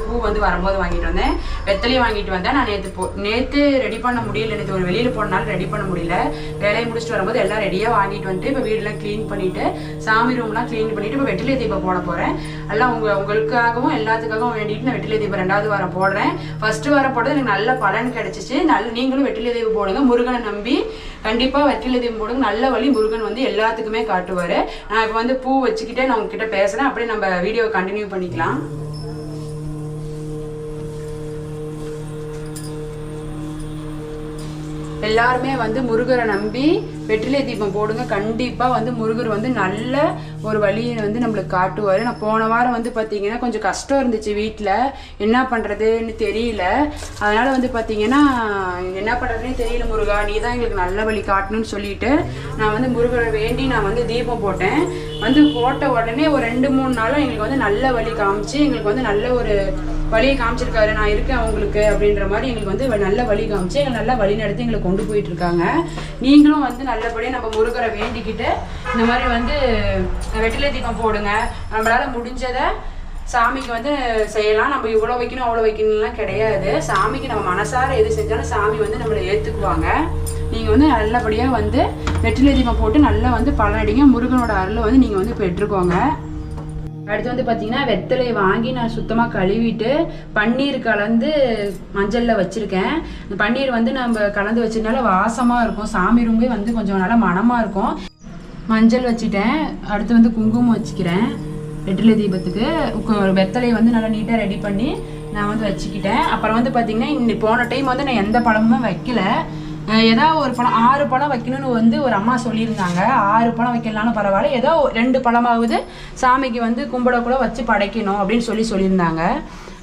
பூ வந்து வரும்போது வாங்கிட்டு வந்தேன், வெத்தலையும் வாங்கிட்டு வந்தேன். நான் நேற்று ரெடி பண்ண முடியல, நேற்று ஒரு வெளியில் போனாலும் ரெடி பண்ண முடியல. வேலையை முடிச்சுட்டு வரும்போது எல்லாம் ரெடியாக வாங்கிட்டு வந்துட்டு இப்போ வீடெல்லாம் க்ளீன் பண்ணிவிட்டு சாமி ரூம்லாம் க்ளீன் பண்ணிவிட்டு இப்போ வெற்றிலை தீபம் போட போகிறேன். எல்லாம் உங்களுக்காகவும் எல்லாத்துக்காகவும் வேண்டிட்டு நான் வெற்றிலை தீபம் 2வது வாரம் போடுறேன். ஃபர்ஸ்ட் வாரம் போடுறது எனக்கு நல்ல பலன் கிடைச்சிச்சு. நீங்களும் வெற்றிலை தீபம் போடுங்க, முருகனை நம்பி கண்டிப்பாக வெற்றிலை தீபம் போடுங்க. நல்ல வழி முருகன் வந்து எல்லாத்துக்குமே காட்டுவார். நான் இப்போ வந்து பூ வச்சுக்கிட்டே நான் உங்ககிட்ட பேசுகிறேன், அப்படியே நம்ம வீடியோவை கண்டினியூ பண்ணிக்கலாம். எல்லாருமே வந்து முருகரை நம்பி வெற்றிலை தீபம் போடுங்க. கண்டிப்பாக வந்து முருகர் வந்து நல்ல ஒரு வழியை வந்து நம்மளுக்கு காட்டுவார். நான் போன வாரம் வந்து பார்த்தீங்கன்னா கொஞ்சம் கஷ்டம் இருந்துச்சு, வீட்டில் என்ன பண்ணுறதுன்னு தெரியல. அதனால் வந்து பார்த்தீங்கன்னா என்ன பண்ணுறதுனே தெரியல, முருகா நீ தான் எங்களுக்கு நல்ல வழி காட்டணும்னு சொல்லிட்டு நான் வந்து முருகரை வேண்டி நான் வந்து தீபம் போட்டேன். வந்து போட்ட உடனே ஒரு 2-3 நாளும் எங்களுக்கு வந்து நல்ல வழி காமிச்சு எங்களுக்கு வந்து நல்ல ஒரு வழியை காமிச்சிருக்காரு. நான் இருக்கேன் உங்களுக்கு அப்படின்ற மாதிரி எங்களுக்கு வந்து நல்ல வழி காமிச்சு எங்களை நல்லா வழி நடத்தி எங்களை கொண்டு போயிட்டு இருக்காங்க. நீங்களும் வந்து நல்லபடியாக நம்ம முருகரை வேண்டிக்கிட்டு இந்த மாதிரி வந்து வெற்றிலை தீபம் போடுங்க. நம்மளால முடிஞ்சதை சாமிக்கு வந்து செய்யலாம். நம்ம இவ்வளோ வைக்கணும் அவ்வளோ வைக்கணும்லாம் கிடையாது. சாமிக்கு நம்ம மனசார எது செஞ்சாலும் சாமி வந்து நம்மளை ஏற்றுக்குவாங்க. நீங்கள் வந்து நல்லபடியாக வந்து வெற்றிலை தீபம் போட்டு நல்லா வந்து பலனடிங்க. முருகனோட அருளை வந்து நீங்கள் வந்து பெற்றுக்கோங்க. அடுத்து வந்து பார்த்தீங்கன்னா வெத்தலையை வாங்கி நான் சுத்தமாக கழுவிட்டு பன்னீர் கலந்து மஞ்சளில் வச்சுருக்கேன். இந்த பன்னீர் வந்து நம்ம கலந்து வச்சதுனால வாசமாக இருக்கும், சாமி ரூம்பே வந்து கொஞ்சம் நல்லா மணமாக இருக்கும். மஞ்சள் வச்சுட்டேன். அடுத்து வந்து குங்குமம் வச்சுக்கிறேன். வெற்றிலை தீபத்துக்கு வெத்தலையை வந்து நல்லா நீட்டாக ரெடி பண்ணி நான் வந்து வச்சுக்கிட்டேன். அப்புறம் வந்து பார்த்தீங்கன்னா இன்னைக்கு போன டைம் வந்து நான் எந்த பழமுமே வைக்கல. ஏதாவது ஒரு பழம் 6 பழம் வைக்கணும்னு வந்து ஒரு அம்மா சொல்லியிருந்தாங்க. 6 பழம் வைக்கலனாலும் பரவாயில்ல, ஏதோ 2 பழமாவது சாமிக்கு வந்து கும்பிடக்குள்ள வச்சு படைக்கணும் அப்படின்னு சொல்லியிருந்தாங்க.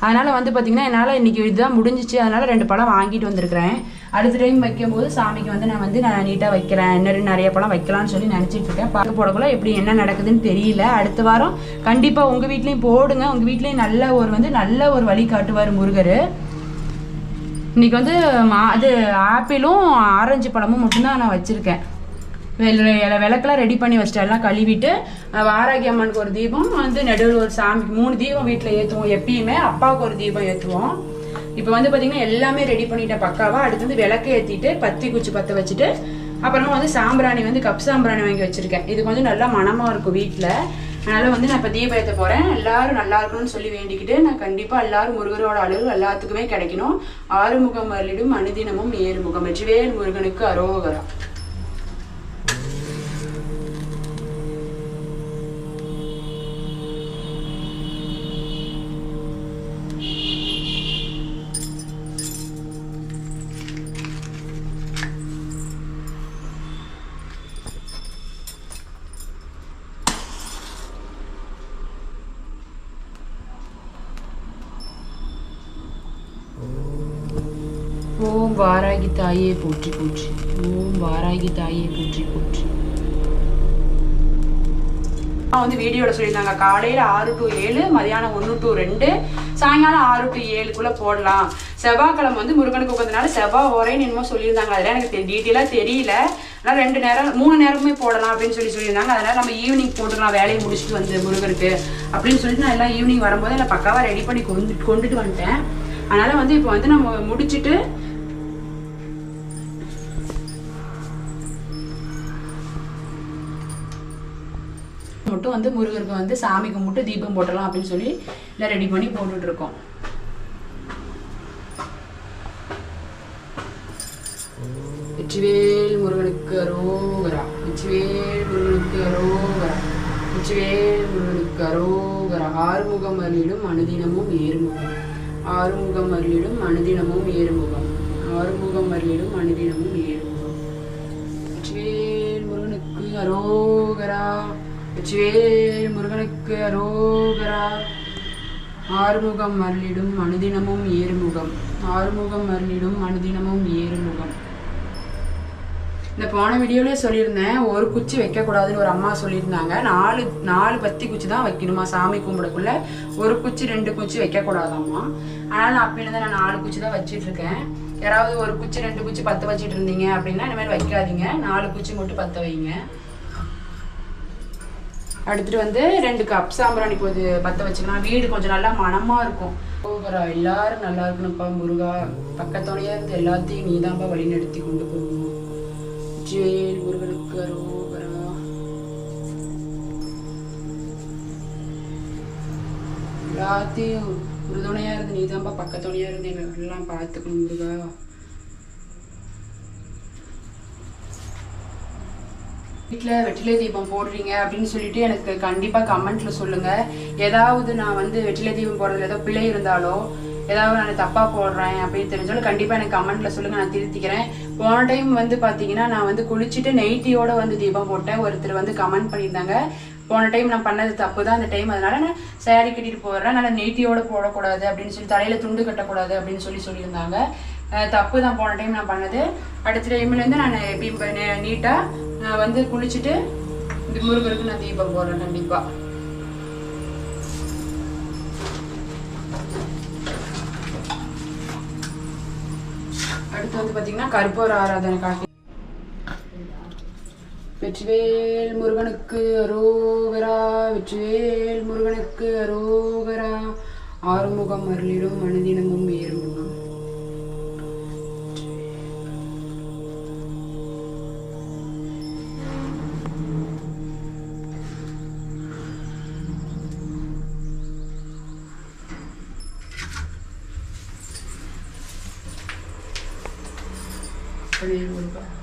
அதனால் வந்து பார்த்திங்கன்னா என்னால் இன்றைக்கி இதுதான் முடிஞ்சிச்சு. அதனால் 2 பழம் வாங்கிட்டு வந்திருக்கிறேன். அடுத்த டைம் வைக்கும்போது சாமிக்கு வந்து நான் நீட்டாக வைக்கிறேன், இன்னும் நிறைய பழம் வைக்கலாம்னு சொல்லி நினச்சிட்டு இருக்கேன். பார்க்க போடக்குள்ள எப்படி என்ன நடக்குதுன்னு தெரியல. அடுத்த வாரம் கண்டிப்பாக உங்கள் வீட்லேயும் போடுங்க. உங்கள் வீட்லேயும் நல்ல ஒரு வழி காட்டுவார் முருகர். இன்றைக்கி வந்து அது ஆப்பிளும் ஆரஞ்சு பழமும் மட்டும்தான் நான் வச்சுருக்கேன். விளக்கெல்லாம் ரெடி பண்ணி வச்சிட்டேன், எல்லாம் கழுவிட்டு. வாராகி அம்மனுக்கு ஒரு தீபம் வந்து நடுவில் ஒரு சாமிக்கு 3 தீபம் வீட்டில் ஏற்றுவோம். எப்பயுமே அப்பாவுக்கு ஒரு தீபம் ஏற்றுவோம். இப்போ வந்து பார்த்தீங்கன்னா எல்லாமே ரெடி பண்ணிட்டேன் பக்காவாக. அடுத்து வந்து விளக்கு ஏற்றிட்டு பத்தி குச்சி பற்ற வச்சுட்டு அப்புறமா வந்து சாம்பிராணி வந்து கப் சாம்பிராணி வாங்கி வச்சுருக்கேன். இது கொஞ்சம் நல்லா மனமாக இருக்கும் வீட்டில். அதனால் வந்து நான் இப்போ தீபம் ஏற்ற போகிறேன். எல்லாரும் நல்லா இருக்கணும்னு சொல்லி வேண்டிக்கிட்டு நான் கண்டிப்பாக எல்லாரும் முருகரோட அழகு எல்லாத்துக்குமே கிடைக்கணும். ஆறுமுகம் அருளிடும் அனுதினமும் ஏறுமுகம். வெற்றிவேல் முருகனுக்கு அரோகரா. ஓம் வாராகி தாயே போற்றி போற்றி. ஓம் வாராகி தாயே போற்றி போற்றி. வந்து வீடியோட சொல்லியிருந்தாங்க காலையில் 6 to 7, மதியானம் 1 to 2, சாயங்காலம் 6 to 7க்குள்ள போடலாம். செவ்வாய்க்கிழமை வந்து முருகனுக்கு உட்காந்தனால செவ்வாய் ஓரைன்னு என்னமோ சொல்லியிருந்தாங்க. அதெல்லாம் எனக்கு டீட்டெயிலாக தெரியல. ஆனால் 2 நேரம் 3 நேரமுமே போடலாம் அப்படின்னு சொல்லியிருந்தாங்க. அதனால் நம்ம ஈவினிங் போட்டுக்கலாம், வேலையை முடிச்சுட்டு வந்து முருகனுக்கு அப்படின்னு சொல்லிட்டு நான் எல்லாம் ஈவினிங் வரும்போது எல்லாம் பக்காவாக ரெடி பண்ணி கொண்டுட்டு வந்துட்டேன். அதனால் வந்து இப்போ வந்து நம்ம முடிச்சுட்டு மட்டும் வந்து முருகருக்கு வந்து சாமி கும்பிட்டு தீபம் போட்டலாம் அப்படின்னு சொல்லி எல்லாம் ரெடி பண்ணி போட்டுட்டு இருக்கோம். வெற்றிவேல் முருகனுக்கு அரோகரா. வெற்றிவேல் முருகனுக்கு அரோகரா. வெற்றிவேல் முருகனுக்கு அரோகரா. ஆறுமுகம் அருளிடும் அனுதினமும் ஏறுமுகம். ஆறுமுகம் அருளிடும் அனுதினமும் ஏறுமுகம். ஆறுமுகம் அருளிடும் அனுதினமும் ஏறுமுகம். வெற்றிவேல் முருகனுக்கு அரோகரா. வெற்றிவேல் முருகனுக்கு அரோகரா. ஆறுமுகம் அருளிடும் அனுதினமும் ஏறுமுகம். ஆறுமுகம் அருளிடும் அனுதினமும் ஏறுமுகம். இந்த போன வீடியோலயே சொல்லியிருந்தேன், ஒரு குச்சி வைக்கக்கூடாதுன்னு ஒரு அம்மா சொல்லியிருந்தாங்க. 4 பத்தி குச்சி தான் வைக்கணுமா சாமி கும்பிடக்குள்ள. ஒரு குச்சி 2 குச்சி வைக்கக்கூடாதாம்மா. அதனால் நான் அப்பயிலேருந்து நான் 4 குச்சி தான் வச்சுட்டு இருக்கேன். யாராவது ஒரு குச்சி 2 குச்சி பற்ற வச்சுட்டு இருந்தீங்க அப்படின்னா இனிமேல் வைக்காதீங்க, 4 குச்சி மட்டும் பற்ற வைங்க. அடுத்துட்டு வந்து 2 கப் சாம்பிராணி போது பற்ற வச்சுக்கலாம். வீடு கொஞ்சம் நல்லா மனமாக இருக்கும். அரோகரா. எல்லாரும் நல்லா இருக்கணும்ப்பா முருகா. பக்கத்தோடையே இருந்து எல்லாத்தையும் நீதான்பா வழி நடத்தி கொண்டு போகணும். ஜெயில் முருகனுக்கு அரோகரா. எல்லாத்தையும் உறுதுணையா இருந்து நீதான்பா பக்கத்தோடையா இருந்து எல்லாம் பார்த்துக்கணும் முருகா. வீட்டில் வெற்றிலை தீபம் போடுறீங்க அப்படின்னு சொல்லிட்டு எனக்கு கண்டிப்பாக கமெண்ட்ல சொல்லுங்க. ஏதாவது நான் வந்து வெற்றிலை தீபம் போடுறதுல ஏதோ பிழை இருந்தாலோ ஏதாவது நான் தப்பா போடுறேன் அப்படின்னு தெரிஞ்சாலும் கண்டிப்பாக எனக்கு கமெண்ட்ல சொல்லுங்க, நான் திருத்திக்கிறேன். போன டைம் வந்து பார்த்தீங்கன்னா நான் வந்து குளிச்சுட்டு நைட்டியோட வந்து தீபம் போட்டேன். ஒருத்தர் வந்து கமெண்ட் பண்ணியிருந்தாங்க போன டைம் நான் பண்ணது தப்பு தான் அந்த டைம், அதனால நான் சேரீ கட்டிட்டு போடுறேன், அதனால நைட்டியோட போடக்கூடாது அப்படின்னு சொல்லி தலையில துண்டு கட்டக்கூடாது அப்படின்னு சொல்லியிருந்தாங்க. தப்பு தான் போன டைம் நான் பண்ணது. அடுத்த டைம்லேருந்து நான் எப்படி நீட்டாக நான் வந்து குளிச்சுட்டு இந்த முருகருக்கு நான் தீபம் போடுறேன் கண்டிப்பா. அடுத்து வந்து பாத்தீங்கன்னா கற்பூர ஆராதனை காட்டி. வெற்றிவேல் முருகனுக்கு அரோகரா. வெற்றிவேல் முருகனுக்கு அரோகரா. ஆறுமுகம் அருளிடும் மனதினமும் ஏறுமுகம். Muruga.